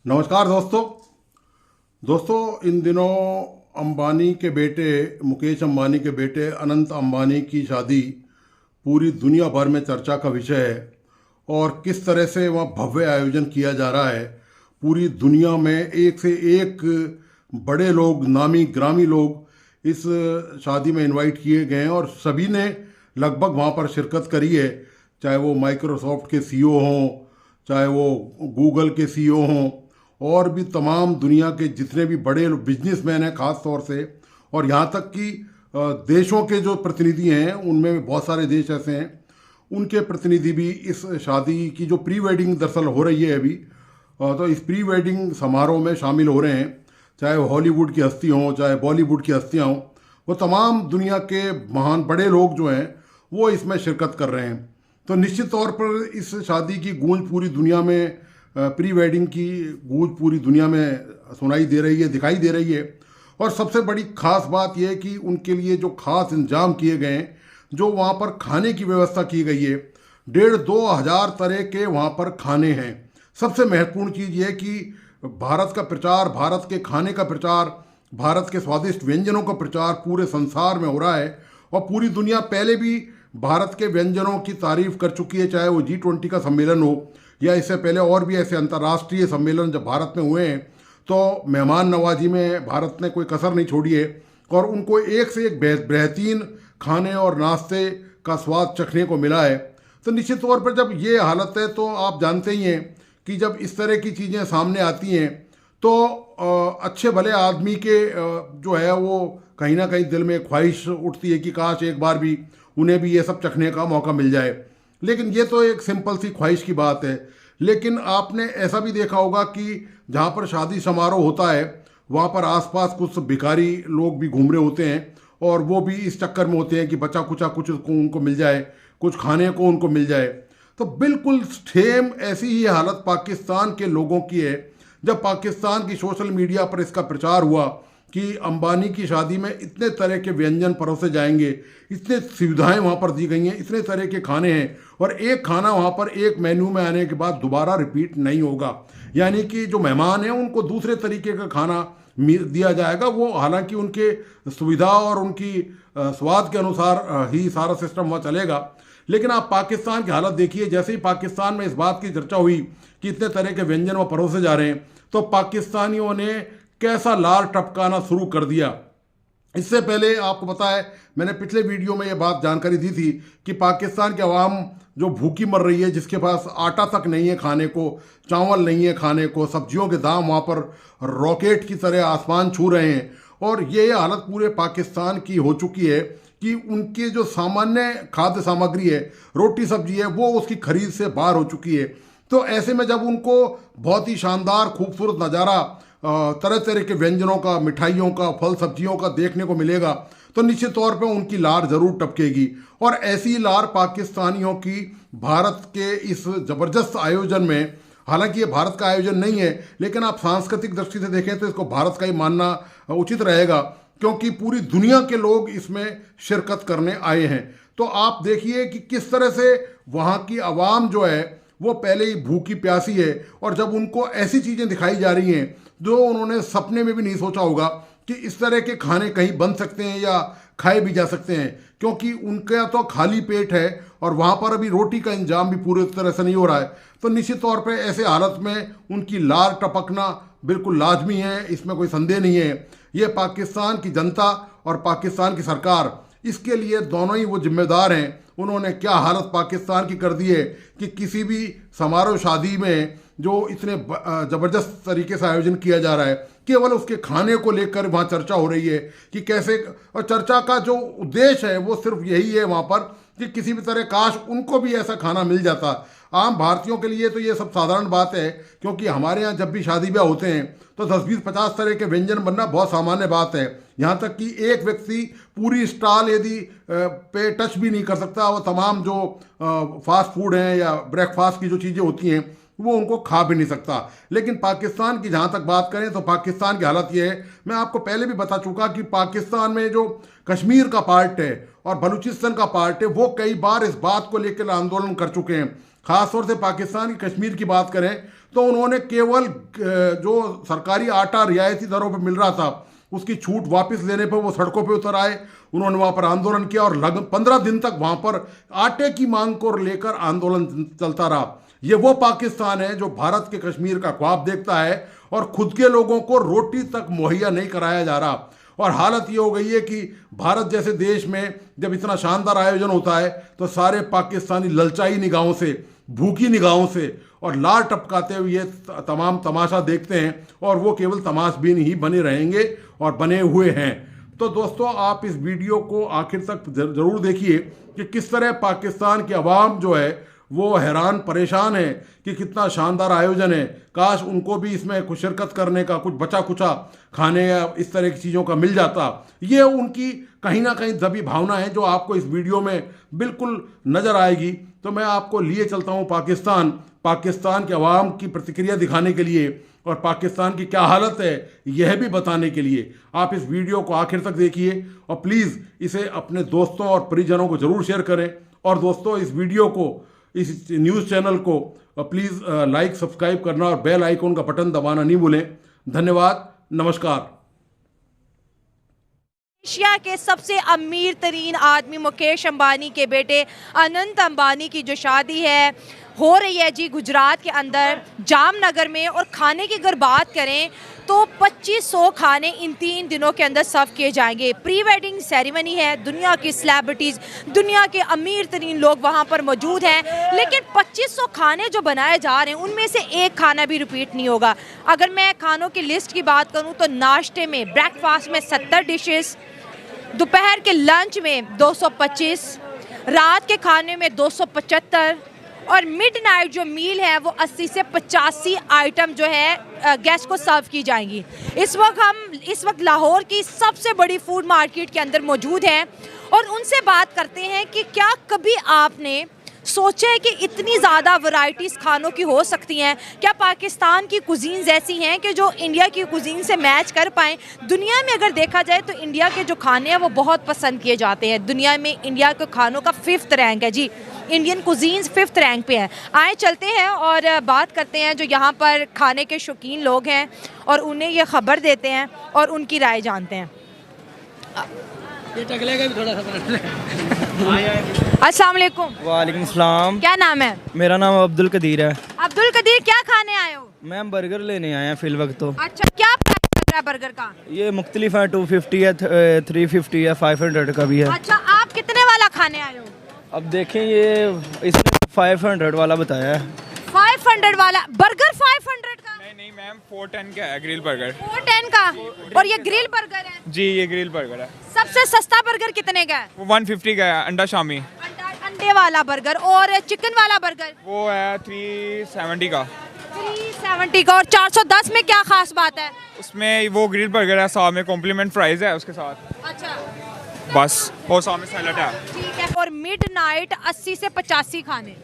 नमस्कार दोस्तों। इन दिनों अंबानी के बेटे मुकेश अंबानी के बेटे अनंत अंबानी की शादी पूरी दुनिया भर में चर्चा का विषय है। और किस तरह से वहाँ भव्य आयोजन किया जा रहा है। पूरी दुनिया में एक से एक बड़े लोग, नामी ग्रामी लोग इस शादी में इनवाइट किए गए हैं और सभी ने लगभग वहाँ पर शिरकत करी है। चाहे वो माइक्रोसॉफ्ट के सीईओ हों, चाहे वो गूगल के सीईओ हों, और भी तमाम दुनिया के जितने भी बड़े बिजनेसमैन हैं ख़ास तौर से, और यहाँ तक कि देशों के जो प्रतिनिधि हैं, उनमें बहुत सारे देश ऐसे हैं, उनके प्रतिनिधि भी इस शादी की जो प्री वेडिंग दरअसल हो रही है अभी, तो इस प्री वेडिंग समारोह में शामिल हो रहे हैं। चाहे वो हॉलीवुड की हस्ती हों, चाहे बॉलीवुड की हस्तियाँ हों, वो तमाम दुनिया के महान बड़े लोग जो हैं वो इसमें शिरकत कर रहे हैं। तो निश्चित तौर पर इस शादी की गूंज पूरी दुनिया में, प्री वेडिंग की गूंज पूरी दुनिया में सुनाई दे रही है, दिखाई दे रही है। और सबसे बड़ी खास बात यह है कि उनके लिए जो खास इंतजाम किए गए हैं, जो वहाँ पर खाने की व्यवस्था की गई है, 1,500-2,000 तरह के वहाँ पर खाने हैं। सबसे महत्वपूर्ण चीज़ यह है कि भारत का प्रचार, भारत के खाने का प्रचार, भारत के स्वादिष्ट व्यंजनों का प्रचार पूरे संसार में हो रहा है। और पूरी दुनिया पहले भी भारत के व्यंजनों की तारीफ कर चुकी है, चाहे वो G20 का सम्मेलन हो या इससे पहले और भी ऐसे अंतर्राष्ट्रीय सम्मेलन जब भारत में हुए हैं, तो मेहमान नवाजी में भारत ने कोई कसर नहीं छोड़ी है और उनको एक से एक बेहतरीन खाने और नाश्ते का स्वाद चखने को मिला है। तो निश्चित तौर पर जब ये हालत है तो आप जानते ही हैं कि जब इस तरह की चीज़ें सामने आती हैं तो अच्छे भले आदमी के जो है वो कहीं ना कहीं दिल में ख्वाहिश उठती है कि काश एक बार भी उन्हें भी ये सब चखने का मौका मिल जाए। लेकिन ये तो एक सिंपल सी ख्वाहिश की बात है। लेकिन आपने ऐसा भी देखा होगा कि जहाँ पर शादी समारोह होता है वहाँ पर आसपास कुछ भिखारी लोग भी घूम रहे होते हैं और वो भी इस चक्कर में होते हैं कि बचा कुचा कुछ उनको मिल जाए, कुछ खाने को उनको मिल जाए। तो बिल्कुल सेम ऐसी ही हालत पाकिस्तान के लोगों की है। जब पाकिस्तान की सोशल मीडिया पर इसका प्रचार हुआ कि अंबानी की शादी में इतने तरह के व्यंजन परोसे जाएंगे, इतने सुविधाएं वहाँ पर दी गई हैं, इतने तरह के खाने हैं और एक खाना वहाँ पर एक मेन्यू में आने के बाद दोबारा रिपीट नहीं होगा, यानी कि जो मेहमान हैं उनको दूसरे तरीके का खाना दिया जाएगा। वो हालांकि उनके सुविधा और उनकी स्वाद के अनुसार ही सारा सिस्टम वहाँ चलेगा। लेकिन आप पाकिस्तान की हालत देखिए, जैसे ही पाकिस्तान में इस बात की चर्चा हुई कि इतने तरह के व्यंजन वहाँ परोसे जा रहे हैं तो पाकिस्तानियों ने कैसा लार टपकाना शुरू कर दिया। इससे पहले आपको पता है, मैंने पिछले वीडियो में ये बात जानकारी दी थी कि पाकिस्तान की आवाम जो भूखी मर रही है, जिसके पास आटा तक नहीं है खाने को, चावल नहीं है खाने को, सब्जियों के दाम वहाँ पर रॉकेट की तरह आसमान छू रहे हैं और ये हालत पूरे पाकिस्तान की हो चुकी है कि उनकी जो सामान्य खाद्य सामग्री है, रोटी सब्जी है, वो उसकी खरीद से बाहर हो चुकी है। तो ऐसे में जब उनको बहुत ही शानदार खूबसूरत नज़ारा तरह तरह के व्यंजनों का, मिठाइयों का, फल सब्जियों का देखने को मिलेगा तो निश्चित तौर पे उनकी लार जरूर टपकेगी। और ऐसी लार पाकिस्तानियों की भारत के इस ज़बरदस्त आयोजन में, हालांकि ये भारत का आयोजन नहीं है लेकिन आप सांस्कृतिक दृष्टि से देखें तो इसको भारत का ही मानना उचित रहेगा, क्योंकि पूरी दुनिया के लोग इसमें शिरकत करने आए हैं। तो आप देखिए कि किस तरह से वहाँ की आवाम जो है वो पहले ही भूखी प्यासी है और जब उनको ऐसी चीज़ें दिखाई जा रही हैं जो उन्होंने सपने में भी नहीं सोचा होगा कि इस तरह के खाने कहीं बन सकते हैं या खाए भी जा सकते हैं, क्योंकि उनका तो खाली पेट है और वहाँ पर अभी रोटी का इंतजाम भी पूरी तरह से नहीं हो रहा है। तो निश्चित तौर पे ऐसे हालत में उनकी लार टपकना बिल्कुल लाजमी है, इसमें कोई संदेह नहीं है। ये पाकिस्तान की जनता और पाकिस्तान की सरकार, इसके लिए दोनों ही वो जिम्मेदार हैं। उन्होंने क्या हालत पाकिस्तान की कर दी है कि किसी भी समारोह शादी में जो इतने ज़बरदस्त तरीके से आयोजन किया जा रहा है, केवल उसके खाने को लेकर वहाँ चर्चा हो रही है कि कैसे, और चर्चा का जो उद्देश्य है वो सिर्फ यही है वहाँ पर कि किसी भी तरह काश उनको भी ऐसा खाना मिल जाता। आम भारतीयों के लिए तो ये सब साधारण बात है, क्योंकि हमारे यहाँ जब भी शादी ब्याह होते हैं तो 10-20-50 तरह के व्यंजन बनना बहुत सामान्य बात है। यहाँ तक कि एक व्यक्ति पूरी स्टॉल यदि पे टच भी नहीं कर सकता, वो तमाम जो फास्ट फूड हैं या ब्रेकफास्ट की जो चीज़ें होती हैं वो उनको खा भी नहीं सकता। लेकिन पाकिस्तान की जहाँ तक बात करें तो पाकिस्तान की हालत ये है, मैं आपको पहले भी बता चुका कि पाकिस्तान में जो कश्मीर का पार्ट है और बलूचिस्तान का पार्ट है वो कई बार इस बात को लेकर आंदोलन कर चुके हैं ख़ासतौर से पाकिस्तान की कश्मीर की बात करें तो उन्होंने केवल जो सरकारी आटा रियायती दरों पर मिल रहा था उसकी छूट वापस लेने पर वो सड़कों पे उतर आए। उन्होंने वहाँ पर आंदोलन किया और 15 दिन तक वहाँ पर आटे की मांग को लेकर आंदोलन चलता रहा। ये वो पाकिस्तान है जो भारत के कश्मीर का ख्वाब देखता है और खुद के लोगों को रोटी तक मुहैया नहीं कराया जा रहा। और हालत ये हो गई है कि भारत जैसे देश में जब इतना शानदार आयोजन होता है तो सारे पाकिस्तानी ललचाई निगाहों से, भूखी निगाहों से और लार टपकाते हुए ये तमाम तमाशा देखते हैं और वो केवल तमाशबीन ही बने रहेंगे और बने हुए हैं। तो दोस्तों, आप इस वीडियो को आखिर तक ज़रूर देखिए कि किस तरह पाकिस्तान की आवाम जो है वो हैरान परेशान है कि कितना शानदार आयोजन है। काश उनको भी इसमें कुछ शिरकत करने का, कुछ बचा कुचा खाने या इस तरह की चीज़ों का मिल जाता। ये उनकी कहीं ना कहीं दबी भावना है जो आपको इस वीडियो में बिल्कुल नज़र आएगी। तो मैं आपको लिए चलता हूँ पाकिस्तान के अवाम की प्रतिक्रिया दिखाने के लिए और पाकिस्तान की क्या हालत है यह भी बताने के लिए। आप इस वीडियो को आखिर तक देखिए और प्लीज़ इसे अपने दोस्तों और परिजनों को ज़रूर शेयर करें। और दोस्तों, इस वीडियो को, इस न्यूज़ चैनल को प्लीज़ लाइक, सब्सक्राइब करना और बेल आइकॉन का बटन दबाना नहीं भूलें। धन्यवाद, नमस्कार। एशिया के सबसे अमीर तरीन आदमी मुकेश अंबानी के बेटे अनंत अंबानी की जो शादी है हो रही है जी गुजरात के अंदर जामनगर में। और खाने की अगर बात करें तो 2500 खाने इन 3 दिनों के अंदर सर्व किए जाएंगे। प्री वेडिंग सेरेमनी है, दुनिया की सेलिब्रिटीज़, दुनिया के अमीर तरीन लोग वहाँ पर मौजूद हैं। लेकिन 2500 खाने जो बनाए जा रहे हैं उनमें से एक खाना भी रिपीट नहीं होगा। अगर मैं खानों की लिस्ट की बात करूँ तो नाश्ते में, ब्रेकफास्ट में 70 डिशेस, दोपहर के लंच में 225, रात के खाने में 275 और मिडनाइट जो मील है वो 80 से 85 आइटम जो है गेस्ट को सर्व की जाएंगी। इस वक्त लाहौर की सबसे बड़ी फूड मार्केट के अंदर मौजूद हैं और उनसे बात करते हैं कि क्या कभी आपने सोचा है कि इतनी ज़्यादा वैरायटीज़ खानों की हो सकती हैं? क्या पाकिस्तान की कुजीन्स ऐसी हैं कि जो इंडिया की कुजीन से मैच कर पाएँ? दुनिया में अगर देखा जाए तो इंडिया के जो खाने हैं वो बहुत पसंद किए जाते हैं। दुनिया में इंडिया के खानों का 5th रैंक है जी, इंडियन कुजीन्स 5th रैंक पे है। आए चलते हैं और बात करते हैं जो यहाँ पर खाने के शौकीन लोग हैं और उन्हें ये खबर देते हैं और उनकी राय जानते हैं। अस्सलाम वालेकुम। वालेकुम सलाम। क्या नाम है? मेरा नाम अब्दुल कदीर है। अब्दुल कदीर, क्या खाने आए हो? मैम बर्गर लेने आए हैं फिल वक्त तो। अच्छा, क्या प्राइस लग रहा है बर्गर का? ये मुख्तलिफ है, 250 है, 350 है, 500 का भी है। अच्छा, आप कितने वाला खाने आए हो? अब देखें, ये इसने 500 वाला बताया है। 500 वाला बर्गर 500 का? नहीं मैम, 410 का है ग्रिल बर्गर। 410 का? और ये ग्रिल बर्गर है? जी, ये ग्रिल बर्गर है। सबसे सस्ता बर्गर कितने का है? वो 150 का है, अंडा शामी। अंडे वाला बर्गर। और चिकन वाला बर्गर? वो है 370 का। 370 का। और 410 में क्या खास बात है? उसमें वो ग्रिल बर्गर है, साथ में कॉम्प्लीमेंट फ्राइज है उसके साथ। अच्छा, बस, और साथ में सैलड है। ठीक है। और मिडनाइट 80 से 85 खाने।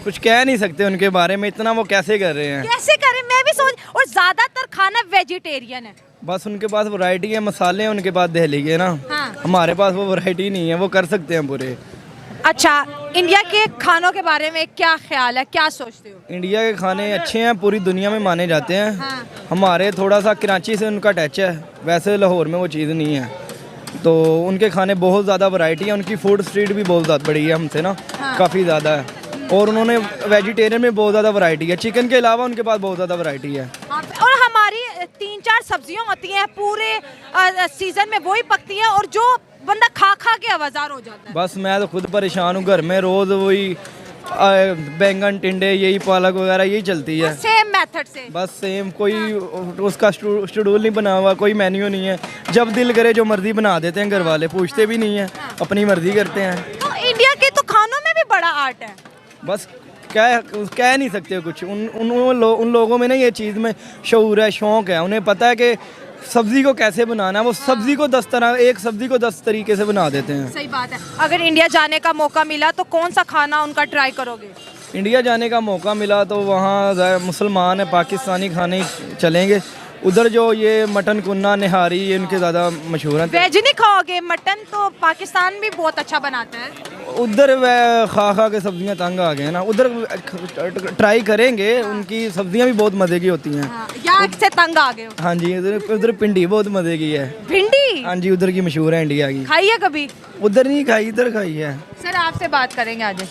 कुछ कह नहीं सकते उनके बारे में, इतना वो कैसे कर रहे हैं। कैसे करें, मैं भी सोच। और ज्यादातर खाना वेजिटेरियन है। बस उनके पास वैरायटी है, मसाले हैं उनके पास दहली के ना। हाँ। हमारे पास वो वैरायटी नहीं है, वो कर सकते हैं पूरे। अच्छा, इंडिया के खानों के बारे में क्या ख्याल है, क्या सोचते हो? इंडिया के खाने अच्छे हैं, पूरी दुनिया में माने जाते हैं। हाँ। हमारे थोड़ा सा कराची से उनका टच है, वैसे लाहौर में वो चीज़ नहीं है। तो उनके खाने बहुत ज़्यादा वैरायटी है, उनकी फूड स्ट्रीट भी बहुत ज़्यादा बड़ी है हमसे ना। हाँ। काफ़ी ज़्यादा है। और उन्होंने वेजिटेरियन में बहुत ज़्यादा वैरायटी है, चिकन के अलावा उनके पास बहुत ज़्यादा वैरायटी है। और हमारी 3-4 सब्जियां होती हैं पूरे सीजन में, वही पकती हैं और जो बंदा खा खा के आवाज़ार हो जाता है। बस मैं तो खुद परेशान हूँ, घर में रोज़ वही बैंगन, टिंडे, यही पालक वगैरह यही चलती है। सेम मेथड से। बस सेम, कोई उसका शेड्यूल नहीं बना हुआ, कोई मेन्यू नहीं है। जब दिल करे जो मर्जी बना देते हैं, घर वाले पूछते भी नहीं है, अपनी मर्जी करते हैं। तो इंडिया के तो खानों में भी बड़ा आर्ट है। बस कह नहीं सकते कुछ। उन लोगों में ना ये चीज़ में शऊर है, शौक़ है, उन्हें पता है कि सब्ज़ी को कैसे बनाना है। वो सब्ज़ी को 10 तरह, एक सब्ज़ी को 10 तरीके से बना देते हैं। सही बात है। अगर इंडिया जाने का मौका मिला तो कौन सा खाना उनका ट्राई करोगे? इंडिया जाने का मौका मिला तो वहाँ मुसलमान है, पाकिस्तानी खाने चलेंगे। उधर जो ये मटन कुन्ना, निहारी, ये उनके ज़्यादा मशहूर हैं। वेज नहीं खाओगे? मटन तो पाकिस्तान भी बहुत अच्छा बनाता है। उधर वह खा खा के सब्जियां तंग आ गए हैं ना। उधर ट्राई करेंगे, उनकी सब्जियां भी बहुत मज़े की होती हैं। यहाँ से तंग आ गए हो? हाँ जी, उधर उधर भिंडी बहुत मज़े की है। भिंडी? हाँ जी, उधर की मशहूर है इंडिया की। खाई है कभी? उधर नहीं खाई, इधर खाई है। सर आपसे बात करेंगे आज।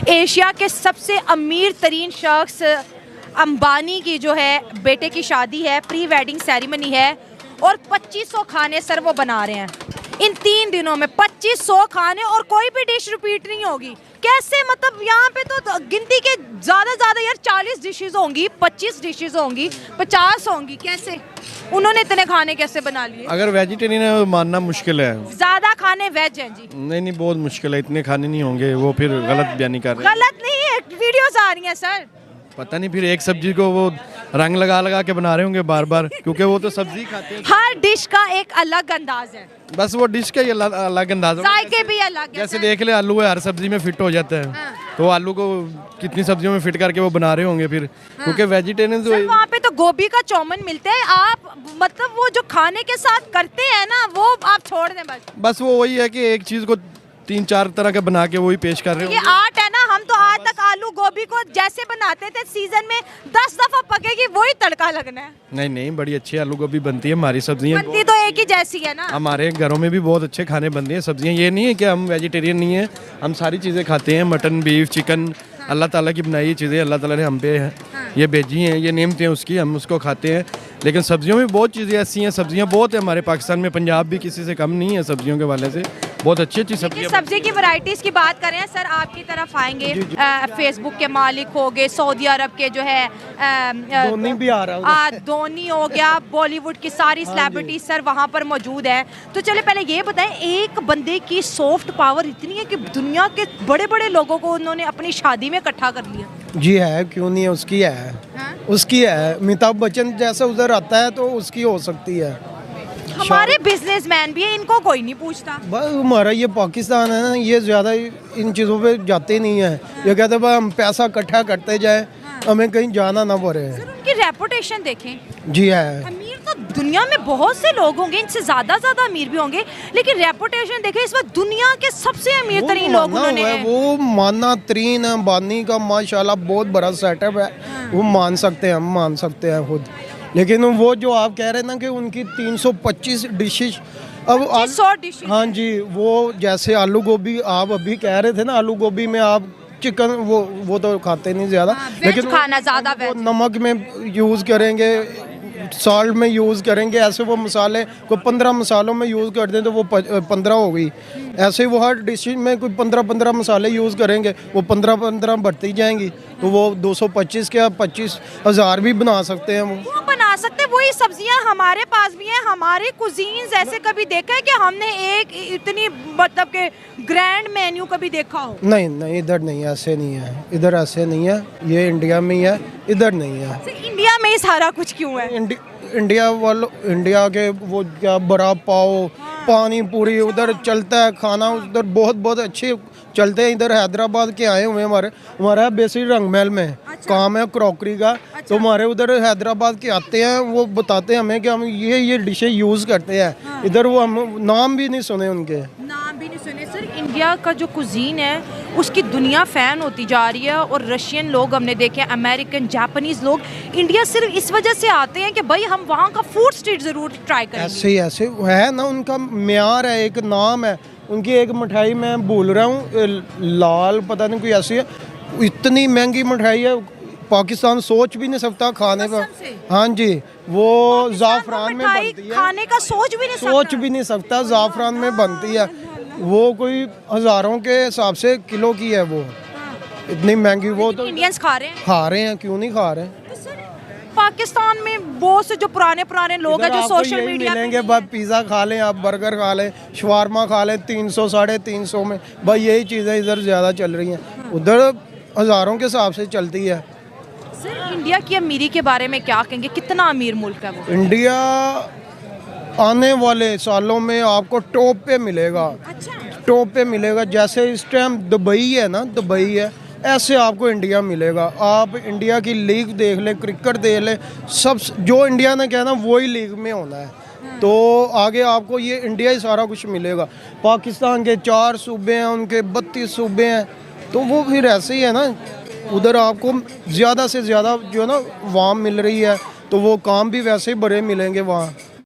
एशिया के सबसे अमीर तरीन शख्स अंबानी की जो है बेटे की शादी है, प्री वेडिंग सेरेमनी है और 2500 खाने सर वो बना रहे हैं इन 3 दिनों में। 2500 खाने और कोई भी डिश रिपीट नहीं होगी। कैसे? मतलब यहाँ पे तो गिनती के ज़्यादा यार 40 डिशेस होंगी, 25 डिशेस होंगी, 50 होंगी। कैसे उन्होंने इतने खाने कैसे बना लिए? अगर वेजिटेरियन है मानना मुश्किल है। ज़्यादा खाने वेज हैं जी? नहीं, बहुत मुश्किल है, इतने खाने नहीं होंगे। वो फिर गलत बयानी कर रहे हैं। गलत नहीं है, वीडियोस आ रही हैं सर। पता नहीं, फिर एक सब्जी को वो रंग लगा के बना रहे होंगे बार बार, क्योंकि वो तो सब्जी खाते हैं। हर डिश का एक अलग अंदाज है, बस वो डिश का ही अलग अंदाज है। जायके भी अलग है। जैसे देख ले, आलू है, हर सब्जी में फिट हो जाता है। हाँ। तो आलू को कितनी सब्जियों में फिट करके वो बना रहे होंगे फिर। क्योंकि वेजिटेरियन सर तो वहाँ पे तो गोभी का चौमन मिलता है। आप मतलब वो जो खाने के साथ करते हैं ना, वो आप छोड़ दें बस। बस वो वही है कि एक चीज़ को 3-4 तरह का बना के वही पेश कर रहे ये होंगे। आर्ट है ना। हम तो आज तक आलू गोभी को जैसे बनाते थे, सीजन में 10 दफा पकेगी, वही तड़का लगना है। नहीं, बड़ी अच्छी आलू गोभी बनती है। हमारी सब्जियाँ बनती तो एक ही जैसी है ना। हमारे घरों में भी बहुत अच्छे खाने बनते हैं। सब्जियां, ये नहीं है कि हम वेजिटेरियन नहीं है, हम सारी चीज़ें खाते हैं। मटन, बीफ, चिकन, अल्लाह ताला की बनाई चीज़ें अल्लाह ताला ने हम पे ये भेजी हैं, ये नेमतें हैं उसकी, हम उसको खाते हैं। लेकिन सब्जियों में बहुत चीज़ें ऐसी हैं, सब्जियां बहुत है हमारे पाकिस्तान में। पंजाब भी किसी से कम नहीं है सब्जियों के वाले से। बहुत अच्छी सब्जियां। सब्जी की वैरायटीज की बात करें सर, आपकी तरफ आएंगे। फेसबुक के मालिक हो गए, सऊदी अरब के जो है धोनी भी आ रहा है। धोनी हो गया, बॉलीवुड की सारी सेलिब्रिटीज सर वहाँ पर मौजूद है। तो चले पहले ये बताएं, एक बंदे की सॉफ्ट पावर इतनी है कि दुनिया के बड़े बड़े लोगों को उन्होंने अपनी शादी में इकट्ठा कर लिया। जी है, क्यों नहीं है, उसकी है। हाँ? उसकी है। अमिताभ बच्चन जैसा उधर आता है तो उसकी हो सकती है। हमारे बिजनेसमैन भी है, इनको कोई नहीं पूछता। बस हमारा ये पाकिस्तान है ना, ये ज़्यादा इन चीज़ों पे जाते नहीं है। ये कहते हैं हम पैसा इकट्ठा करते जाए, हमें कहीं जाना ना पड़े। सर उनकी रेपुटेशन देखें। जी है। अमीर तो दुनिया में बहुत से लोग होंगे, इनसे ज्यादा अमीर भी होंगे, लेकिन रेपुटेशन देखें, इस वक्त दुनिया के सबसे अमीर तरीन लोग उन्होंने हैं। वो माना तरीन अंबानी का माशाल्लाह बहुत बड़ा सेटअप है। वो मान सकते हैं, हम मान सकते हैं खुद। लेकिन वो जो आप कह रहे हैं ना कि उनकी 325 डिशेज, अब 100 डिशेज। हाँ जी, वो जैसे आलू गोभी आप अभी कह रहे थे ना, आलू गोभी में आप चिकन वो तो खाते नहीं ज़्यादा। लेकिन खाना ज़्यादा वो नमक में यूज़ करेंगे, सॉल्ट में यूज़ करेंगे। ऐसे वो मसाले को 15 मसालों में यूज़ कर दें तो वो 15 हो गई। ऐसे वो हर डिश में कोई 15 मसाले यूज़ करेंगे, वो 15 बढ़ती जाएंगी। तो वो 225 क्या 25,000 भी बना सकते हैं। वो बना सकते हैं। वही सब्जियां हमारे पास भी हैं। हमारे कुजीन्स ऐसे कभी देखा है कि हमने एक इतनी मतलब के ग्रैंड मेन्यू कभी देखा हो? नहीं, इधर नहीं, ऐसे नहीं है। इधर ऐसे नहीं है, ये इंडिया में ही है, इधर नहीं है। इंडिया में ही सारा कुछ क्यों है? इंडिया के वो क्या बड़ा पाव, पानी पूरी उधर चलता है खाना, उधर बहुत अच्छे चलते हैं। इधर हैदराबाद के आए हुए हमारा बेसिक रंगमहल में काम है क्रॉकरी का। तो हमारे उधर हैदराबाद के आते हैं, वो बताते हैं हमें कि हम ये डिशें यूज़ करते हैं। इधर वो हम नाम भी नहीं सुने, उनके नाम भी नहीं सुने। सर इंडिया का जो कुजीन है उसकी दुनिया फ़ैन होती जा रही है, और रशियन लोग हमने देखे, अमेरिकन, जापानीज़ लोग इंडिया सिर्फ इस वजह से आते हैं कि भाई हम वहाँ का फूड स्ट्रीट ज़रूर ट्राई करें। ऐसे है ना, उनका म्यार है, एक नाम है उनकी। एक मिठाई मैं भूल रहा हूँ, लाल पता नहीं कोई ऐसी है, इतनी महंगी मिठाई है, पाकिस्तान सोच भी नहीं सकता खाने का। हाँ जी, वो जाफरान में बनती है, खाने का सोच भी नहीं सकता। जाफरान में बनती है, वो कोई हज़ारों के हिसाब से किलो की है वो, इतनी महंगी। वो तो इंडियंस खा रहे हैं, क्यों नहीं खा रहे? पाकिस्तान में बहुत से जो पुराने लोग हैं जो सोशल मीडिया पे मिलेंगे, बस पिज़्ज़ा खा लें आप, बर्गर खा लें, शवारमा खा लें 300 350 में। भाई यही चीज़ें इधर ज़्यादा चल रही हैं, उधर हज़ारों के हिसाब से चलती है। सर इंडिया की अमीरी के बारे में क्या कहेंगे? कितना अमीर मुल्क है वो? इंडिया आने वाले सालों में आपको टॉप पे मिलेगा। अच्छा। टॉप पे मिलेगा। जैसे इस टाइम दुबई है ना, दुबई है, ऐसे आपको इंडिया मिलेगा। आप इंडिया की लीग देख लें, क्रिकेट देख लें, सब जो इंडिया ने कहना वही लीग में होना है। तो आगे आपको ये इंडिया ही सारा कुछ मिलेगा। पाकिस्तान के 4 सूबे हैं, उनके 32 सूबे हैं, तो वो फिर ऐसे ही है ना, उधर आपको ज़्यादा से ज़्यादा जो है ना वाम मिल रही है, तो वो काम भी वैसे ही बड़े मिलेंगे वहाँ।